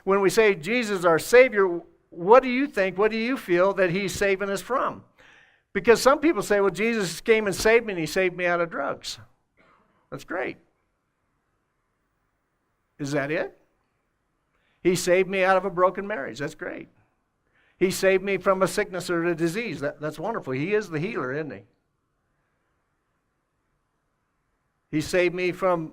when we say Jesus is our Savior, what do you think? What do you feel that he's saving us from? Because some people say, well, Jesus came and saved me, and he saved me out of drugs. That's great. Is that it? He saved me out of a broken marriage. That's great. He saved me from a sickness or a disease. That's wonderful. He is the healer, isn't he? He saved me from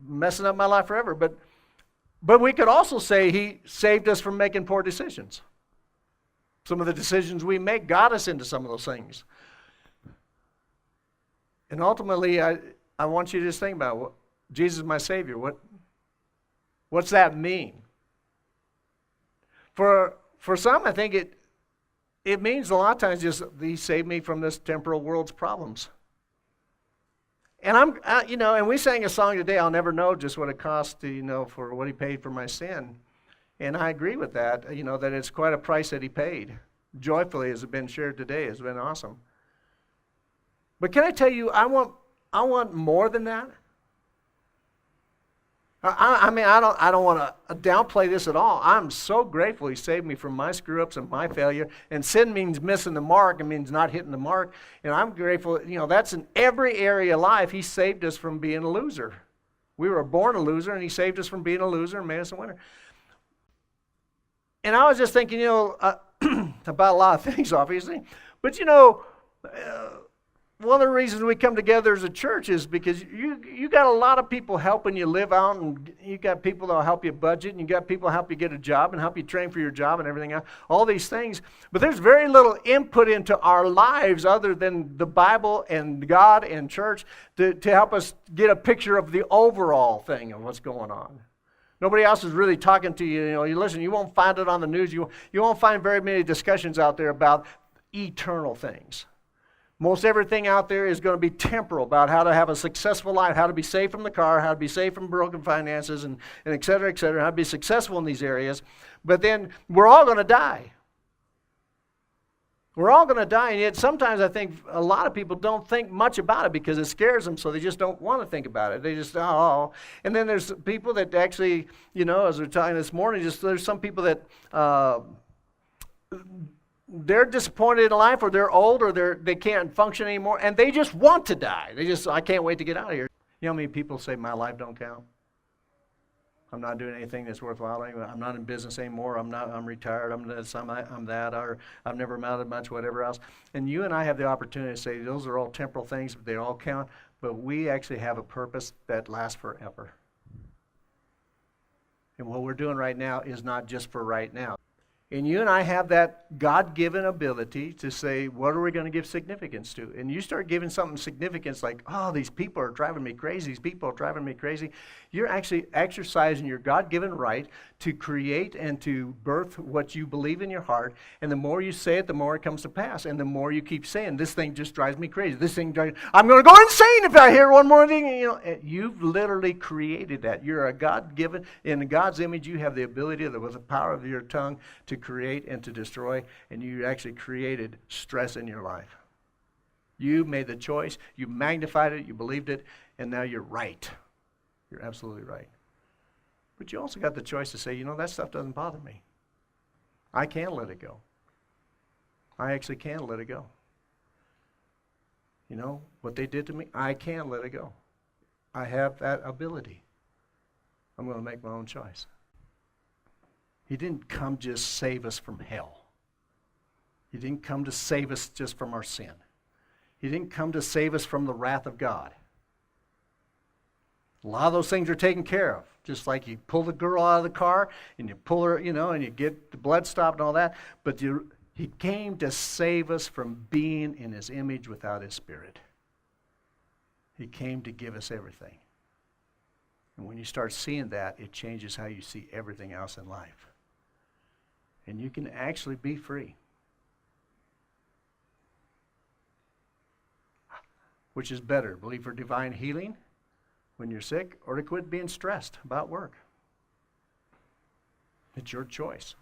messing up my life forever. But we could also say he saved us from making poor decisions. Some of the decisions we make got us into some of those things. And ultimately, I want you to just think about Jesus is my Savior. What's that mean? For some, I think it means a lot of times just he saved me from this temporal world's problems. And and we sang a song today, I'll never know just what it cost to, for what he paid for my sin. And I agree with that, that it's quite a price that he paid. Joyfully, as has been shared today, has been awesome. But can I tell you, I want more than that. I don't want to downplay this at all. I'm so grateful he saved me from my screw-ups and my failure. And sin means missing the mark. It means not hitting the mark. And I'm grateful, that's in every area of life. He saved us from being a loser. We were born a loser, and he saved us from being a loser and made us a winner. And I was just thinking, about a lot of things, obviously. But, one of the reasons we come together as a church is because you got a lot of people helping you live out, and you got people that will help you budget, and you got people help you get a job and help you train for your job and everything else, all these things. But there's very little input into our lives other than the Bible and God and church to help us get a picture of the overall thing of what's going on. Nobody else is really talking to you. You listen, you won't find it on the news. You won't find very many discussions out there about eternal things. Most everything out there is going to be temporal, about how to have a successful life, how to be saved from the car, how to be saved from broken finances, and et cetera, how to be successful in these areas. But then we're all going to die. We're all going to die, and yet sometimes I think a lot of people don't think much about it because it scares them, so they just don't want to think about it. They just, oh. And then there's people that actually, as we're talking this morning, there's some people that they're disappointed in life, or they're old, or they can't function anymore, and they just want to die. I can't wait to get out of here. You know how many people say, my life don't count? I'm not doing anything that's worthwhile. I'm not in business anymore. I'm retired. I'm this, I'm that, or I've never amounted much, whatever else. And you and I have the opportunity to say, those are all temporal things, but they all count. But we actually have a purpose that lasts forever. And what we're doing right now is not just for right now. And you and I have that God-given ability to say, what are we going to give significance to? And you start giving something significance like, oh, these people are driving me crazy. These people are driving me crazy. You're actually exercising your God-given right to create and to birth what you believe in your heart. And the more you say it, the more it comes to pass. And the more you keep saying, this thing just drives me crazy. This thing I'm going to go insane if I hear one more thing. You've literally created that. You're a God-given, in God's image, you have the ability, with the power of your tongue, to create and to destroy, and you actually created stress in your life. You made the choice, you magnified it, you believed it, and now you're right. You're absolutely right. But you also got the choice to say, that stuff doesn't bother me. I can let it go. I actually can let it go. What they did to me, I can let it go. I have that ability. I'm going to make my own choice. He didn't come just save us from hell. He didn't come to save us just from our sin. He didn't come to save us from the wrath of God. A lot of those things are taken care of. Just like you pull the girl out of the car and you pull her, and you get the blood stopped and all that. But he came to save us from being in his image without his spirit. He came to give us everything. And when you start seeing that, it changes how you see everything else in life. And you can actually be free. Which is better, believe for divine healing when you're sick, or to quit being stressed about work? It's your choice.